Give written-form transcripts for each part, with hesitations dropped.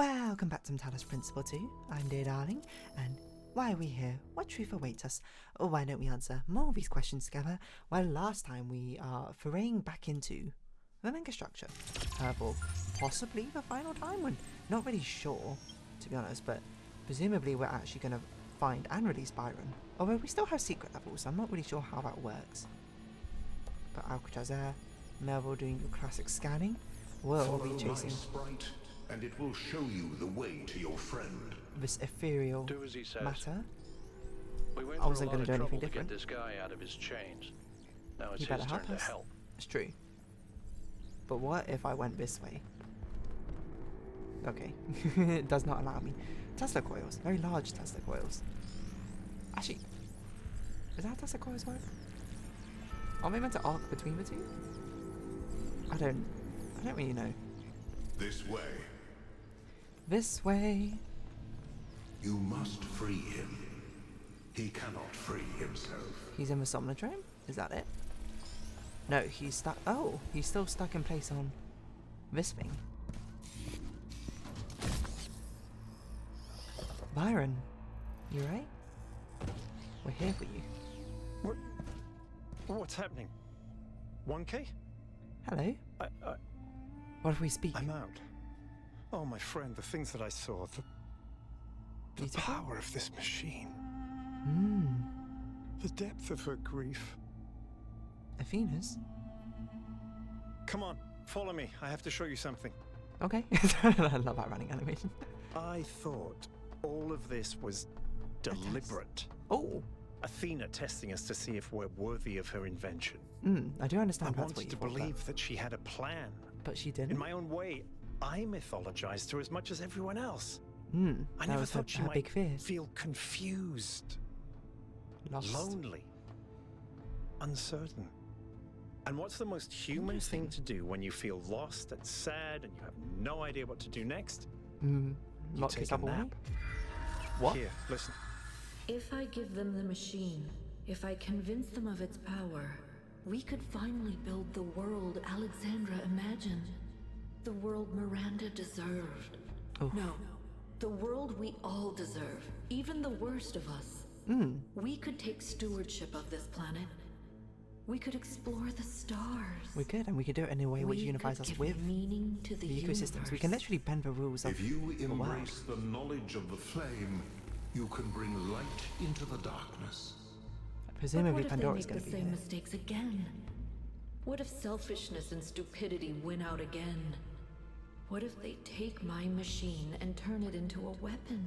Welcome back to Talos Principle 2. I'm dear darling, and why are we here? What truth awaits us? Or why don't we answer more of these questions together? Well, last time we are foraying back into the mega structure. For possibly the final time. We're not really sure, to be honest, but presumably we're actually going to find and release Byron. Although we still have secret levels, so I'm not really sure how that works. But Alcatraz there, Melville doing your classic scanning. We'll be chasing sprite, and it will show you the way to your friend. This ethereal Do as he says. matter. We went I wasn't going to do anything to different. get this guy out of his chains. Now it's You his better turn help to us. help. It's true. But what if I went this way? Okay. It does not allow me. Tesla coils. Very large Tesla coils. Actually, is that how Tesla coils work? Are they meant to arc between the two? I don't really know. This way. This way. You must free him. He cannot free himself. He's in the Somnodrome? Is that it? No, he's stuck. Oh, he's still stuck in place on this thing. Byron, you right? We're here for you. What's happening? 1K? Hello. What if we speak? I'm out. Oh, my friend, the things that I saw, the Beautiful? power of this machine, the depth of her grief. Athena's? Come on, follow me. I have to show you something. Okay. I love that running animation. I thought all of this was deliberate. Oh. Athena testing us to see if we're worthy of her invention. I do understand I that's what wanted you to thought believe that she had a plan. But she didn't. In my own way, I mythologized her as much as everyone else. I that never was thought she her might big fear. feel confused, Lost. lonely, uncertain. And what's the most human thing to do when you feel lost and sad and you have no idea what to do next? You Lock take yourself a away? nap. What? Here, listen. If I give them the machine, if I convince them of its power, we could finally build the world Alexandra imagined. The world Miranda deserved. Oof. No, the world we all deserve, even the worst of us. We could take stewardship of this planet. We could explore the stars. We could, and we could do it in a way which unifies us give with meaning to the ecosystems. universe. We can literally bend the rules of If you the world. embrace the knowledge of the flame, you can bring light into the darkness. Presumably But what Pandora's if going they to make be the same here. mistakes again? What if selfishness and stupidity win out again? What if they take my machine and turn it into a weapon?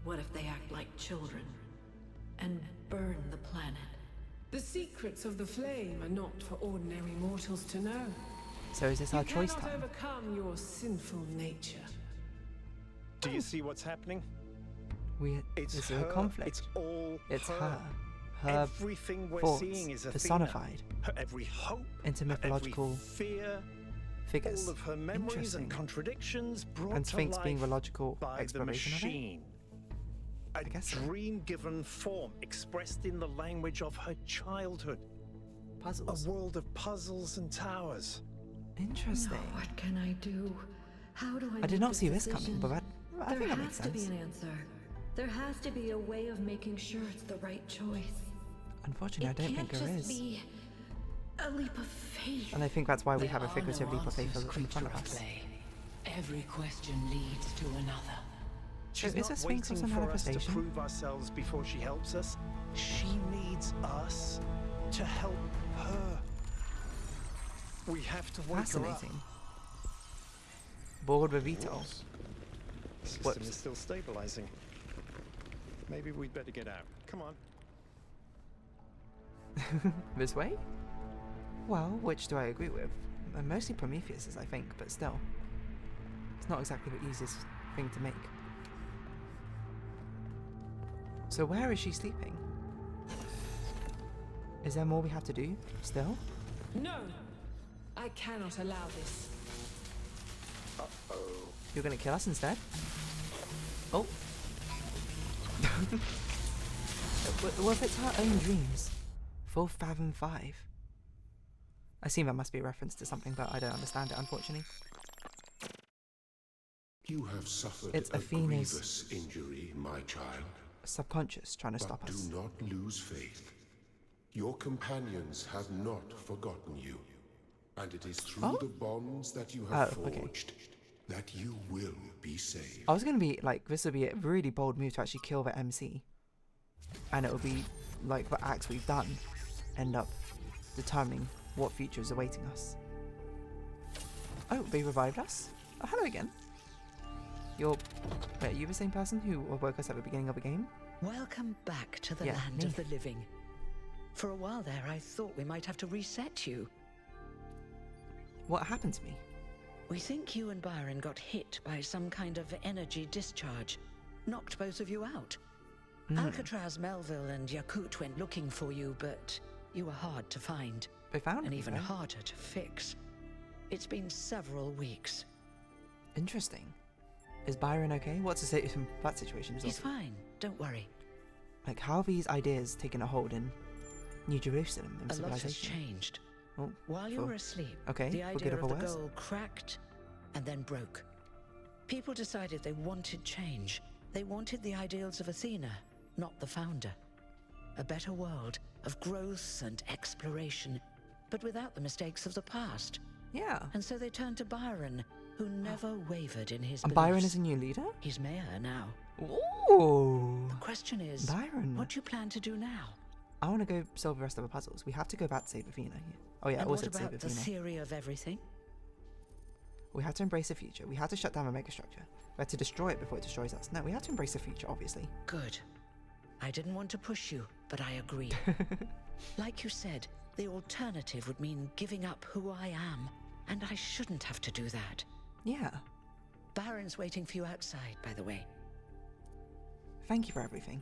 What if they act like children and burn the planet? The secrets of the flame are not for ordinary mortals to know. So is this our You choice cannot time? overcome your sinful nature. Do you see what's happening? This is her. a conflict. It's all It's her. her. Her Everything we're thoughts seeing is Athena. personified Her every hope, into her mythological every fear, figures. all of her memories Interesting. and contradictions brought And to Sphinx life being the logical by the exploration of it? machine. A guess so. dream-given form expressed in the language of her childhood. Puzzles. A world of puzzles and towers. Interesting. No, what can I do? How do I I make did not see this decision? coming, but I There think that makes has to be sense. an answer. There has to be a way of making sure it's the right choice. Unfortunately, I don't think there It is. can't just be a leap of faith. And I think that's why we have a There are figurative no leap of faith answers, in front of creature us. clay. Every question leads to another. She's is not a Sphinx waiting also for us to manifestation? prove ourselves before she helps us. She needs us to help her. We have to wake her up. Fascinating. Bored with Vito. The system Whoops. is still stabilizing. Maybe we'd better get out. Come on. This way? Well, which do I agree with? Mostly Prometheus's, I think, but still. It's not exactly the easiest thing to make. So where is she sleeping? Is there more we have to do, still? No! I cannot allow this. You're gonna kill us instead? Oh. Well, if it's her own dreams. Full Fathom 5. I assume that must be a reference to something, but I don't understand it, unfortunately. You have suffered It's a Athena's grievous injury, my child. subconscious trying to stop But us. do not lose faith. Your companions have not forgotten you. And it is through the bonds that you have forged that you will be saved. I was going to be like, this would be a really bold move to actually kill the MC. And it would be like the acts we've done end up determining what future is awaiting us. Oh, they revived us? Oh, hello again. Wait, are you the same person who woke us at the beginning of the game? Welcome back to the Yeah, land me. of the living. For a while there, I thought we might have to reset you. What happened to me? We think you and Byron got hit by some kind of energy discharge. Knocked both of you out. Alcatraz, Melville, and Yakut went looking for you, but you were hard to find. They found And me, even right? harder to fix. It's been several weeks. Interesting. Is Byron okay? What's to say from that situation? Is He's also, fine, don't worry. like, how have these ideas taken a hold in New Jerusalem and A lot has civilization? changed. Oh, While you for- were asleep, okay, the for idea good or of for the worse? goal cracked and then broke. People decided they wanted change. They wanted the ideals of Athena, not the founder. A better world of growth and exploration, but without the mistakes of the past. Yeah. And so they turned to Byron, who never wavered in his And beliefs. Byron is a new leader? He's mayor now. Ooh. The question is, Byron. what do you plan to do now? I want to go solve the rest of the puzzles. We have to go back to save Athena. Oh yeah, And also what to save about the Athena. theory of everything? We have to embrace the future. We have to shut down the megastructure. We have to destroy it before it destroys us. No, we have to embrace the future, obviously. Good. I didn't want to push you, but I agree. Like you said, the alternative would mean giving up who I am, and I shouldn't have to do that. Yeah. Baron's waiting for you outside, by the way. Thank you for everything.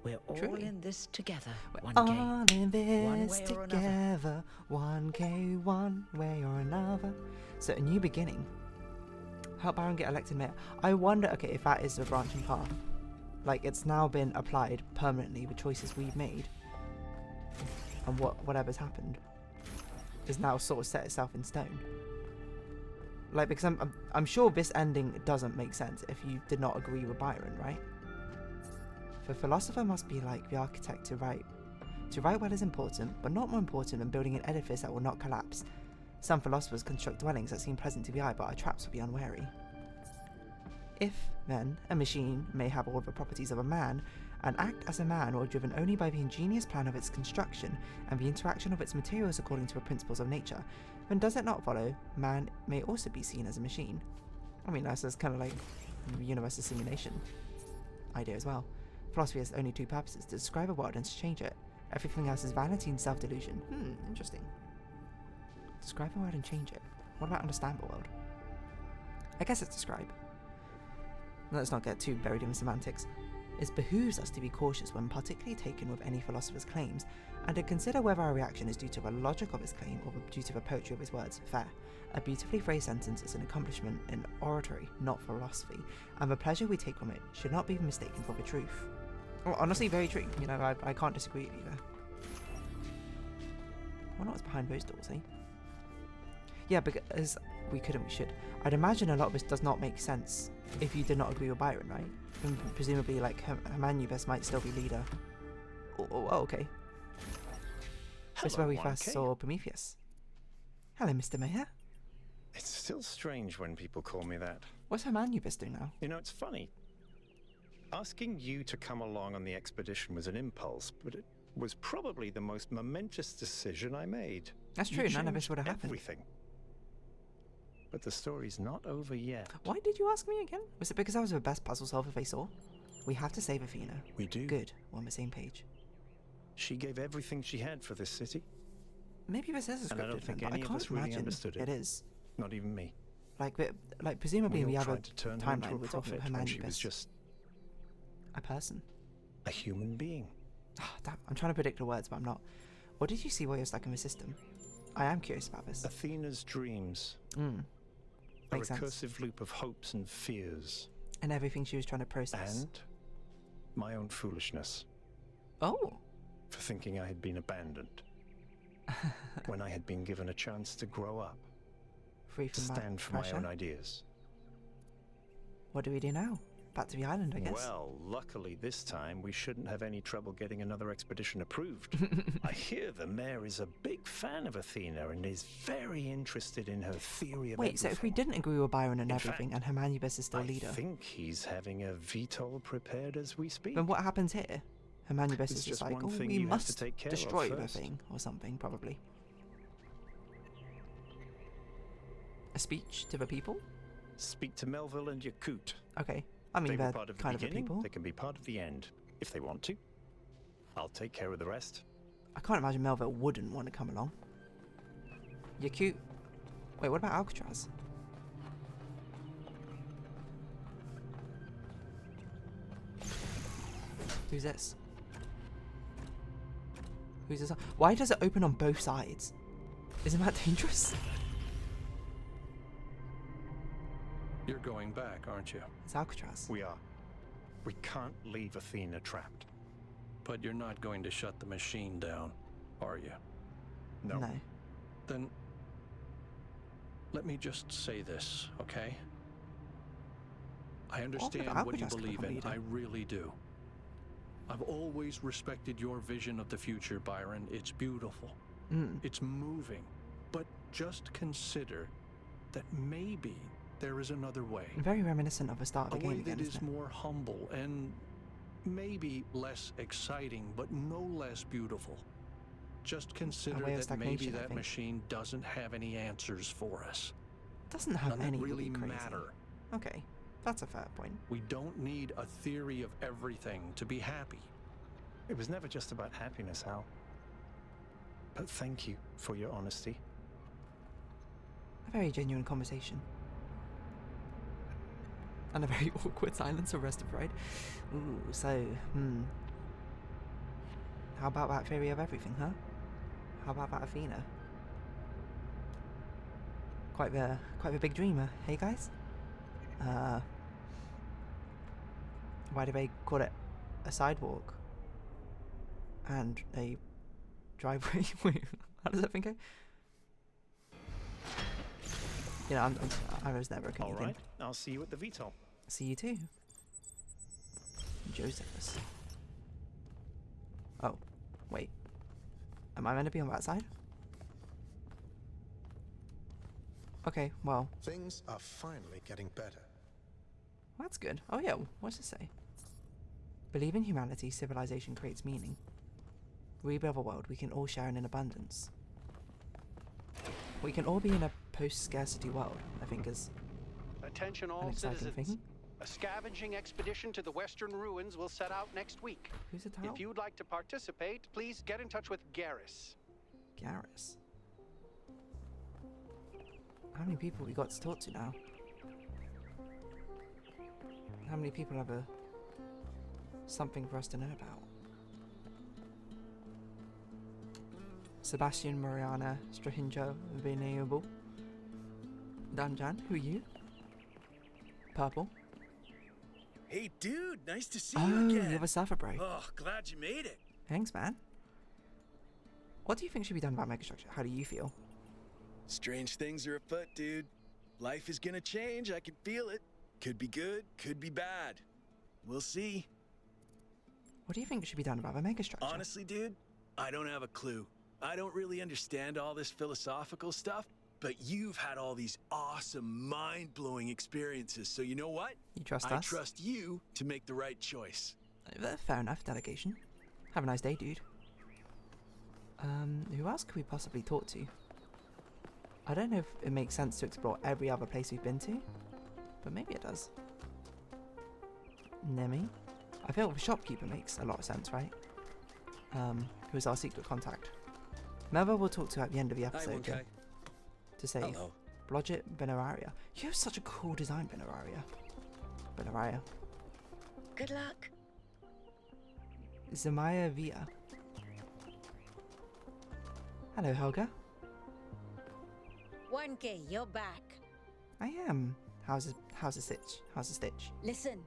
We're all Truly. in this together, We're 1K. all in One this way or another. together. 1K, one way or another. So a new beginning. Help Byron get elected mayor. I wonder, okay, if that is the branching path. Like, it's now been applied permanently, the choices we've made. And whatever's happened is now sort of set itself in stone. Like, because I'm sure this ending doesn't make sense if you did not agree with Byron, right? The philosopher must be like the architect to write. To write well is important, but not more important than building an edifice that will not collapse. Some philosophers construct dwellings that seem pleasant to the eye, but are traps for the unwary. If, then, a machine may have all the properties of a man, and act as a man or driven only by the ingenious plan of its construction and the interaction of its materials according to the principles of nature, then does it not follow man may also be seen as a machine? I mean, that's kind of like the universe's simulation idea as well. Philosophy has only two purposes: to describe a world and to change it. Everything else is vanity and self-delusion. Interesting. Describe a world and change it. What about understand the world? I guess it's describe. Let's not get too buried in semantics. It behooves us to be cautious when particularly taken with any philosopher's claims, and to consider whether our reaction is due to the logic of his claim or due to the poetry of his words. Fair. A beautifully phrased sentence is an accomplishment in oratory, not philosophy, and the pleasure we take from it should not be mistaken for the truth. Well, honestly, very true. You know, I can't disagree with you there. I wonder what's behind those doors, eh? Yeah, because we could and we should. I'd imagine a lot of this does not make sense if you did not agree with Byron, right? And presumably, like, Hermanubis might still be leader. Oh, okay. This is where we first 1K. saw Prometheus. Hello, Mr. Mayor. It's still strange when people call me that. What's Hermanubis doing now? You know, it's funny. Asking you to come along on the expedition was an impulse, but it was probably the most momentous decision I made. That's You true, none of this changed would have happened. Everything. But the story's not over yet. Why did you ask me again? Was it because I was the best puzzle solver they saw? We have to save Athena. We do. Good, we're on the same page. She gave everything she had for this city. Maybe this is a And I scripted don't thing, think but I any of can't us really imagine understood it. it is. Not even me. Like presumably We we all have a tried to turn her into timeline. a We're talking prophet about when she was Hermanubis, just a person. a human being. Oh, damn, I'm trying to predict the words, but I'm not. What did you see while you're stuck in the system? I am curious about this. Athena's dreams. A Makes sense. recursive loop of hopes and fears. And everything she was trying to process. And my own foolishness Oh, for thinking I had been abandoned when I had been given a chance to grow up, free to from stand for pressure. my own ideas. what do we do now? Back to the island, I guess. Well, luckily this time we shouldn't have any trouble getting another expedition approved. I hear the mayor is a big fan of Athena and is very interested in her theory of Wait, so if we didn't agree with Byron and everything, and Humanibus is still leader, I think he's having a VTOL prepared as we speak. then what happens here? Humanibus is just like, one oh, thing we you have must to take care of destroy the first. thing, or something, probably. A speech to the people? Speak to Melville and Yakut. Okay. I mean, They were they're part of the kind of the beginning. people. They can be part of the end, if they want to. I'll take care of the rest. I can't imagine Melville wouldn't want to come along. You're cute. Wait, what about Alcatraz? Who's this? Who's this? Why does it open on both sides? Isn't that dangerous? You're going back, aren't you? It's Alcatraz. We are. We can't leave Athena trapped. But you're not going to shut the machine down, are you? No. No. Then let me just say this, okay? I understand what you Alcatraz could believe become in. leader. I really do. I've always respected your vision of the future, Byron. It's beautiful. It's moving. But just consider that maybe there is another way. Very reminiscent of the start of the A way game again, that isn't is it? more humble and maybe less exciting, but no less beautiful. Just consider way of that maybe stagnation, I that think. machine doesn't have any answers for us. Doesn't have None that any really crazy. matter. Okay, that's a fair point. We don't need a theory of everything to be happy. It was never just about happiness, Hal. But thank you for your honesty. A very genuine conversation. And a very awkward silence of rest of pride. Ooh, so, how about that theory of everything, huh? How about that Athena? Quite the big dreamer, hey guys? Why do they call it a sidewalk? And a driveway? Wait, how does that thing go? You know, I was never a All comedian. right, I'll see you at the VTOL. See you too. Josephus. Oh, wait. Am I meant to be on that side? Okay, well, Things are finally getting better. that's good. Oh yeah, what's it say? Believe in humanity, civilization creates meaning. Rebuild a world we can all share in abundance. We can all be in a post-scarcity world, I think is Attention an all exciting citizens. thing. A scavenging expedition to the western ruins will set out next week. Who's a Tal? If you'd like to participate, please get in touch with Garrus. Garrus. How many people we got to talk to now? How many people have something for us to know about? Sebastian, Mariana, Strahinjo, Venerable. Danjan, who are you? Purple. Hey, dude, nice to see Oh, you you again. have a surfer break. Oh, glad you made it. Thanks, man. What do you think should be done about megastructure? How do you feel? Strange things are afoot, dude. Life is gonna change, I can feel it. Could be good, could be bad. We'll see. What do you think should be done about the megastructure? Honestly, dude, I don't have a clue. I don't really understand all this philosophical stuff, but you've had all these awesome, mind-blowing experiences, so you know what? You trust I us? trust you to make the right choice. Fair enough, delegation. Have a nice day, dude. Who else could we possibly talk to? I don't know if it makes sense to explore every other place we've been to, but maybe it does. Nemi? I feel the shopkeeper makes a lot of sense, right? Who is our secret contact. Melva we'll talk to at the end of the episode, yeah? To save. Hello. Blodgett Benararia. You have such a cool design, Benararia. Benararia. Good luck. Zamaya Via. Hello, Helga. 1K, you're back. I am. How's the stitch? How's the stitch? Listen,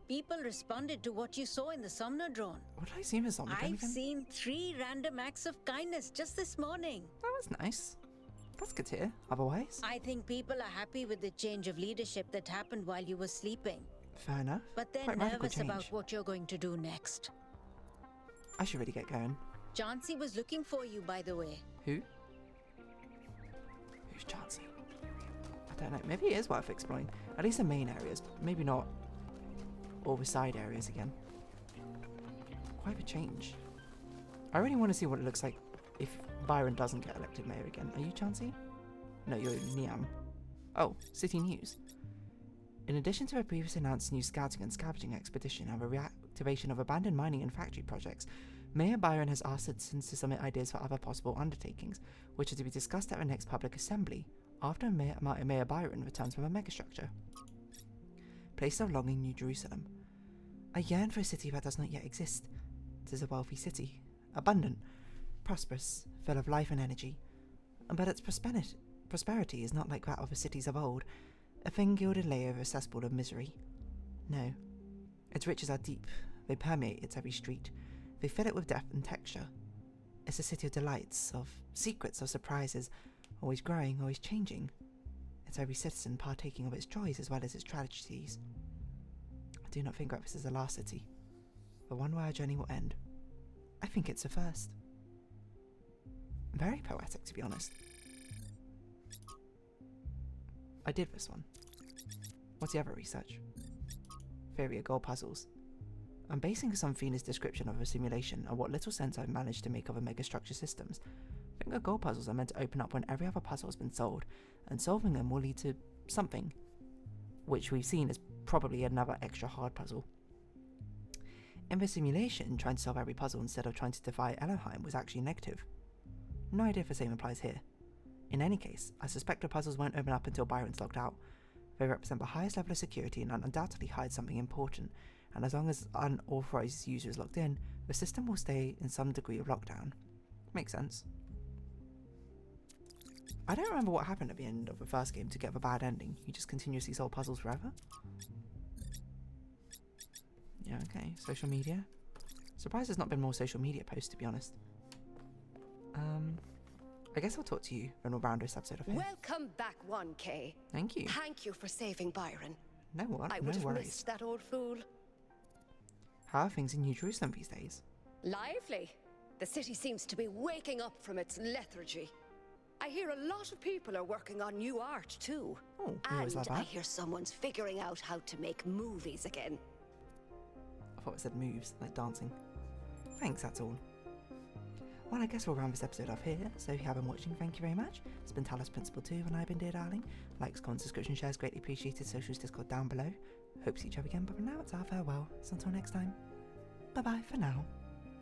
people responded to what you saw in the Somno drone. What did I see in the Somno drone I've again? seen 3 random acts of kindness just this morning. That was nice. That's good to hear. Otherwise? I think people are happy with the change of leadership that happened while you were sleeping. Fair enough. But they're Quite radical nervous change. about what you're going to do next. I should really get going. Chauncey was looking for you, by the way. Who? Who's Chauncey? I don't know. Maybe it is worth exploring. At least the main areas. Maybe not all the side areas again. Quite a change. I really want to see what it looks like if Byron doesn't get elected mayor again. Are you Chauncey? No, you're Niam. Oh, City News. In addition to a previously announced new scouting and scavenging expedition and the reactivation of abandoned mining and factory projects, Mayor Byron has asked citizens to submit ideas for other possible undertakings, which are to be discussed at the next public assembly, after Mayor Byron returns from a megastructure. Place of longing, New Jerusalem. I yearn for a city that does not yet exist. It is a wealthy city, abundant, prosperous, full of life and energy. But its prosperity is not like that of the cities of old, a thin gilded layer of a cesspool of misery. No, its riches are deep, they permeate its every street, they fill it with depth and texture. It's a city of delights, of secrets, of surprises, always growing, always changing. It's every citizen partaking of its joys as well as its tragedies. I do not think that this is the last city, the one where our journey will end. I think it's the first. Very poetic, to be honest. I did this one. What's the other research? Theory of goal puzzles. I'm basing some Phoenix description of a simulation on what little sense I've managed to make of a megastructure systems. I think the goal puzzles are meant to open up when every other puzzle has been solved, and solving them will lead to something, which we've seen is probably another extra hard puzzle. In the simulation, trying to solve every puzzle instead of trying to defy Elohim was actually negative. No idea if the same applies here. In any case, I suspect the puzzles won't open up until Byron's logged out. They represent the highest level of security and undoubtedly hide something important, and as long as unauthorized user is logged in, the system will stay in some degree of lockdown. Makes sense. I don't remember what happened at the end of the first game to get the bad ending. You just continuously solve puzzles forever? Yeah, okay. Social media. Surprised there's not been more social media posts, to be honest. I guess I'll talk to you when we'll round this episode of here. Welcome back, 1K. Thank you. Thank you for saving Byron. No worries. I would have missed that old fool. How are things in New Jerusalem these days? Lively. The city seems to be waking up from its lethargy. I hear a lot of people are working on new art too. Oh, and I hear someone's figuring out how to make movies again. I thought it said moves, like dancing. Thanks, that's all. Well, I guess we'll round this episode off here, so if you have been watching, thank you very much. It's been Talos Principle 2, and I've been Dear Darling. Likes, comments, subscription, shares, greatly appreciated. Socials, Discord down below. Hope to see each other again, but for now, it's our farewell. So until next time, bye-bye for now.